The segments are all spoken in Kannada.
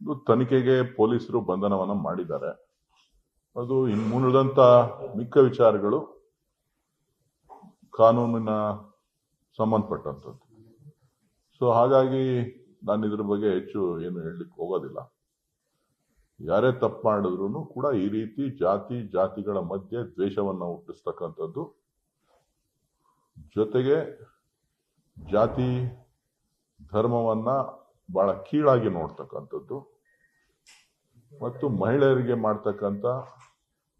ಇದು ತನಿಖೆಗೆ ಪೊಲೀಸರು ಬಂಧನವನ್ನ ಮಾಡಿದ್ದಾರೆ. ಅದು ಇನ್ನುಳಿದಂತ ಮಿಕ್ಕ ವಿಚಾರಗಳು ಕಾನೂನಿನ ಸಂಬಂಧಪಟ್ಟಂಥದ್ದು. ಸೊ ಹಾಗಾಗಿ ನಾನು ಇದ್ರ ಬಗ್ಗೆ ಹೆಚ್ಚು ಏನು ಹೇಳಲಿಕ್ಕೆ ಹೋಗೋದಿಲ್ಲ. ಯಾರೇ ತಪ್ಪು ಮಾಡಿದ್ರು ಕೂಡ ಈ ರೀತಿ ಜಾತಿಗಳ ಮಧ್ಯೆ ದ್ವೇಷವನ್ನ ಹುಟ್ಟಿಸ್ತಕ್ಕಂಥದ್ದು, ಜೊತೆಗೆ ಜಾತಿ ಧರ್ಮವನ್ನ ಬಹಳ ಕೀಳಾಗಿ ನೋಡ್ತಕ್ಕಂಥದ್ದು ಮತ್ತು ಮಹಿಳೆಯರಿಗೆ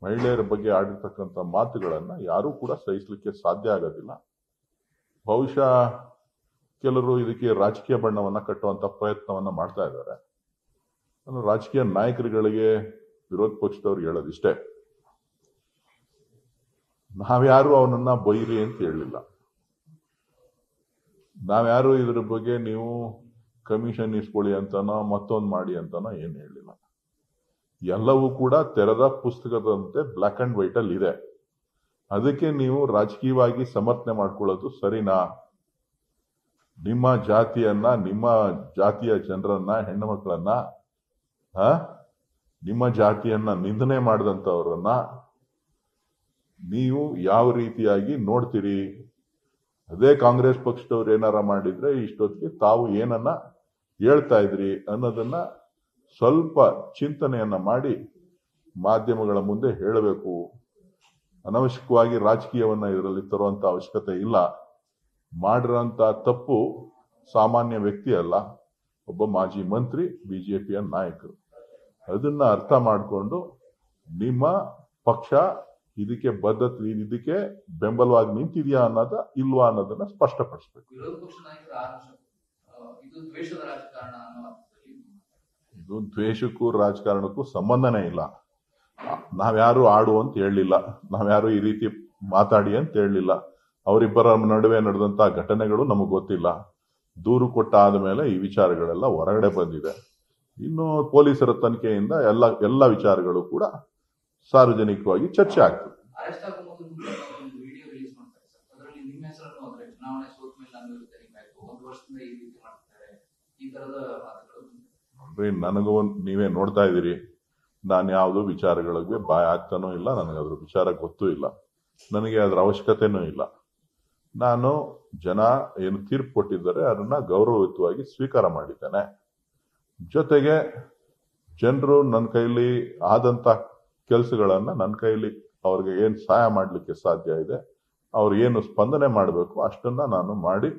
ಮಹಿಳೆಯರ ಬಗ್ಗೆ ಆಡಿರ್ತಕ್ಕಂಥ ಮಾತುಗಳನ್ನ ಯಾರೂ ಕೂಡ ಸಹಿಸಲಿಕ್ಕೆ ಸಾಧ್ಯ ಆಗೋದಿಲ್ಲ. ಬಹುಶಃ ಕೆಲವರು ಇದಕ್ಕೆ ರಾಜಕೀಯ ಬಣ್ಣವನ್ನ ಕಟ್ಟುವಂತ ಪ್ರಯತ್ನವನ್ನ ಮಾಡ್ತಾ ಇದ್ದಾರೆ. ನಾನು ರಾಜಕೀಯ ನಾಯಕರುಗಳಿಗೆ, ವಿರೋಧ ಪಕ್ಷದವ್ರಿಗೆ ಹೇಳೋದಿಷ್ಟೇ, ನಾವ್ಯಾರು ಅವನನ್ನ ಬೈರಿ ಅಂತ ಹೇಳಲಿಲ್ಲ. ನಾವ್ಯಾರು ಇದ್ರ ಬಗ್ಗೆ ನೀವು ಕಮಿಷನ್ ಇಸ್ಕೊಳ್ಳಿ ಅಂತನೋ ಮತ್ತೊಂದು ಮಾಡಿ ಅಂತನೋ ಏನು ಹೇಳಲಿಲ್ಲ. ಎಲ್ಲವೂ ಕೂಡ ತೆರೆದ ಪುಸ್ತಕದಂತೆ ಬ್ಲಾಕ್ ಅಂಡ್ ವೈಟ್ ಅಲ್ಲಿ ಇದೆ. ಅದಕ್ಕೆ ನೀವು ರಾಜಕೀಯವಾಗಿ ಸಮರ್ಥನೆ ಮಾಡ್ಕೊಳ್ಳೋದು ಸರಿನಾ? ನಿಮ್ಮ ಜಾತಿಯನ್ನ, ನಿಮ್ಮ ಜಾತಿಯ ಜನರನ್ನ, ಹೆಣ್ಣು ಮಕ್ಕಳನ್ನ, ನಿಮ್ಮ ಜಾತಿಯನ್ನ ನಿಂದನೆ ಮಾಡಿದಂಥವ್ರನ್ನ ನೀವು ಯಾವ ರೀತಿಯಾಗಿ ನೋಡ್ತೀರಿ? ಅದೇ ಕಾಂಗ್ರೆಸ್ ಪಕ್ಷದವ್ರು ಏನಾರ ಮಾಡಿದ್ರೆ ಇಷ್ಟೊತ್ತಿಗೆ ತಾವು ಏನನ್ನ ಹೇಳ್ತಾ ಇದ್ರಿ ಅನ್ನೋದನ್ನ ಸ್ವಲ್ಪ ಚಿಂತನೆಯನ್ನ ಮಾಡಿ ಮಾಧ್ಯಮಗಳ ಮುಂದೆ ಹೇಳಬೇಕು. ಅನವಶ್ಯಕವಾಗಿ ರಾಜಕೀಯವನ್ನ ಇದರಲ್ಲಿ ತರುವಂತ ಅವಶ್ಯಕತೆ ಇಲ್ಲ. ಮಾಡಿರೋಂತ ತಪ್ಪು ಸಾಮಾನ್ಯ ವ್ಯಕ್ತಿ ಅಲ್ಲ, ಒಬ್ಬ ಮಾಜಿ ಮಂತ್ರಿ, ಬಿಜೆಪಿಯ ನಾಯಕರು. ಅದನ್ನ ಅರ್ಥ ಮಾಡಿಕೊಂಡು ನಿಮ್ಮ ಪಕ್ಷ ಇದಕ್ಕೆ ಇದಕ್ಕೆ ಬೆಂಬಲವಾಗಿ ನಿಂತಿದೆಯಾ ಇಲ್ವಾ ಅನ್ನೋದನ್ನ ಸ್ಪಷ್ಟಪಡಿಸಬೇಕು. ಇದು ದ್ವೇಷಕ್ಕೂ ರಾಜಕಾರಣಕ್ಕೂ ಸಂಬಂಧನೇ ಇಲ್ಲ. ನಾವ್ಯಾರು ಆಡು ಅಂತ ಹೇಳಲಿಲ್ಲ, ನಾವ್ಯಾರು ಈ ರೀತಿ ಮಾತಾಡಿ ಅಂತ ಹೇಳಲಿಲ್ಲ. ಅವರಿಬ್ಬರ ನಡುವೆ ನಡೆದಂತ ಘಟನೆಗಳು ನಮಗೆ ಗೊತ್ತಿಲ್ಲ. ದೂರು ಕೊಟ್ಟ ಆದ್ಮೇಲೆ ಈ ವಿಚಾರಗಳೆಲ್ಲ ಹೊರಗಡೆ ಬಂದಿದೆ. ಇನ್ನು ಪೊಲೀಸರ ತನಿಖೆಯಿಂದ ಎಲ್ಲ ವಿಚಾರಗಳು ಕೂಡ ಸಾರ್ವಜನಿಕವಾಗಿ ಚರ್ಚೆ ಆಗ್ತದೆ. ನನಗೂ ನೀವೇ ನೋಡ್ತಾ ಇದ್ದೀರಿ, ನಾನು ಯಾವ್ದು ವಿಚಾರಗಳಿಗೆ ಬಾಯ್ ಆಗ್ತಾನೂ ಇಲ್ಲ, ನನಗೆ ಅದ್ರ ವಿಚಾರ ಗೊತ್ತೂ ಇಲ್ಲ, ನನಗೆ ಅದ್ರ ಅವಶ್ಯಕತೆನೂ ಇಲ್ಲ. ನಾನು ಜನ ಏನು ತೀರ್ಪು ಕೊಟ್ಟಿದ್ದಾರೆ ಅದನ್ನ ಗೌರವಯುತವಾಗಿ ಸ್ವೀಕಾರ ಮಾಡಿದ್ದೇನೆ. ಜೊತೆಗೆ ಜನರು ನನ್ನ ಕೈಲಿ ಆದಂತ ಕೆಲಸಗಳನ್ನ ನನ್ನ ಕೈಲಿ ಅವ್ರಿಗೆ ಏನು ಸಹಾಯ ಮಾಡಲಿಕ್ಕೆ ಸಾಧ್ಯ ಇದೆ, ಅವ್ರು ಏನು ಸ್ಪಂದನೆ ಮಾಡಬೇಕು ಅಷ್ಟನ್ನ ನಾನು ಮಾಡಿ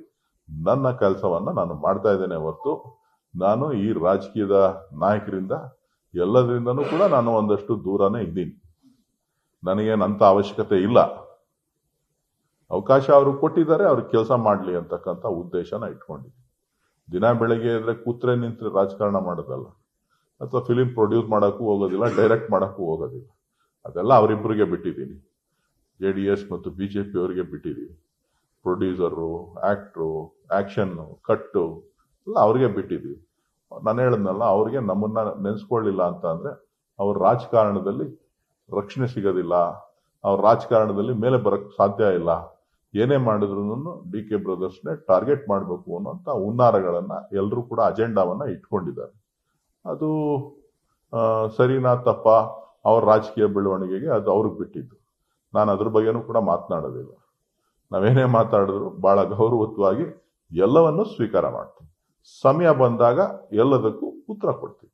ನನ್ನ ಕೆಲಸವನ್ನ ನಾನು ಮಾಡ್ತಾ ಇದ್ದೇನೆ ಹೊರತು ನಾನು ಈ ರಾಜಕೀಯದ ನಾಯಕರಿಂದ ಎಲ್ಲದರಿಂದನೂ ಕೂಡ ನಾನು ಒಂದಷ್ಟು ದೂರನೇ ಇದ್ದೀನಿ. ನನಗೇನಂತ ಅವಶ್ಯಕತೆ ಇಲ್ಲ. ಅವಕಾಶ ಅವರು ಕೊಟ್ಟಿದ್ದಾರೆ, ಅವ್ರಿಗೆ ಕೆಲಸ ಮಾಡಲಿ ಅಂತಕ್ಕಂಥ ಉದ್ದೇಶನ ಇಟ್ಕೊಂಡಿದ್ದೀನಿ. ದಿನ ಬೆಳಗ್ಗೆ ಇದ್ರೆ ಕೂತ್ರೆ ನಿಂತ್ರೆ ರಾಜಕಾರಣ ಮಾಡೋದಲ್ಲ, ಅಥವಾ ಫಿಲಿಂ ಪ್ರೊಡ್ಯೂಸ್ ಮಾಡೋಕ್ಕೂ ಹೋಗೋದಿಲ್ಲ, ಡೈರೆಕ್ಟ್ ಮಾಡೋಕ್ಕೂ ಹೋಗೋದಿಲ್ಲ. ಅದೆಲ್ಲ ಅವರಿಬ್ಬರಿಗೆ ಬಿಟ್ಟಿದ್ದೀನಿ. JDS ಮತ್ತು BJP ಅವರಿಗೆ ಬಿಟ್ಟಿದ್ದೀವಿ. ಪ್ರೊಡ್ಯೂಸರು, ಆಕ್ಟ್ರು, ಆಕ್ಷನ್, ಕಟ್ಟು ಎಲ್ಲ ಅವ್ರಿಗೆ ಬಿಟ್ಟಿದ್ದೀವಿ. ನಾನು ಹೇಳದ್ನಲ್ಲ, ಅವ್ರಿಗೆ ನಮ್ಮನ್ನ ನೆನೆಸ್ಕೊಳ್ಳಿಲ್ಲ ಅಂತ ಅಂದ್ರೆ ಅವ್ರ ರಾಜಕಾರಣದಲ್ಲಿ ರಕ್ಷಣೆ ಸಿಗೋದಿಲ್ಲ, ಅವ್ರ ರಾಜಕಾರಣದಲ್ಲಿ ಮೇಲೆ ಬರಕ್ ಸಾಧ್ಯ ಇಲ್ಲ. ಏನೇ ಮಾಡಿದ್ರು DK ಬ್ರದರ್ಸ್ನೇ ಟಾರ್ಗೆಟ್ ಮಾಡಬೇಕು ಅನ್ನೋಂಥ ಹುನ್ನಾರಗಳನ್ನ ಎಲ್ಲರೂ ಕೂಡ ಅಜೆಂಡಾವನ್ನ ಇಟ್ಕೊಂಡಿದ್ದಾರೆ. ಅದು ಸರಿನಾ ತಪ್ಪ, ಅವ್ರ ರಾಜಕೀಯ ಬೆಳವಣಿಗೆಗೆ ಅದು ಅವ್ರಿಗೆ ಬಿಟ್ಟಿದ್ದು. ನಾನು ಅದ್ರ ಬಗ್ಗೆನೂ ಕೂಡ ಮಾತನಾಡೋದಿಲ್ಲ. ನಾವೇನೇ ಮಾತಾಡಿದ್ರು ಬಹಳ ಗೌರವಯುತವಾಗಿ ಎಲ್ಲವನ್ನೂ ಸ್ವೀಕಾರ ಮಾಡ್ತೀವಿ. ಸಮಯ ಬಂದಾಗ ಎಲ್ಲದಕ್ಕೂ ಉತ್ತರ ಕೊಡ್ತೀವಿ.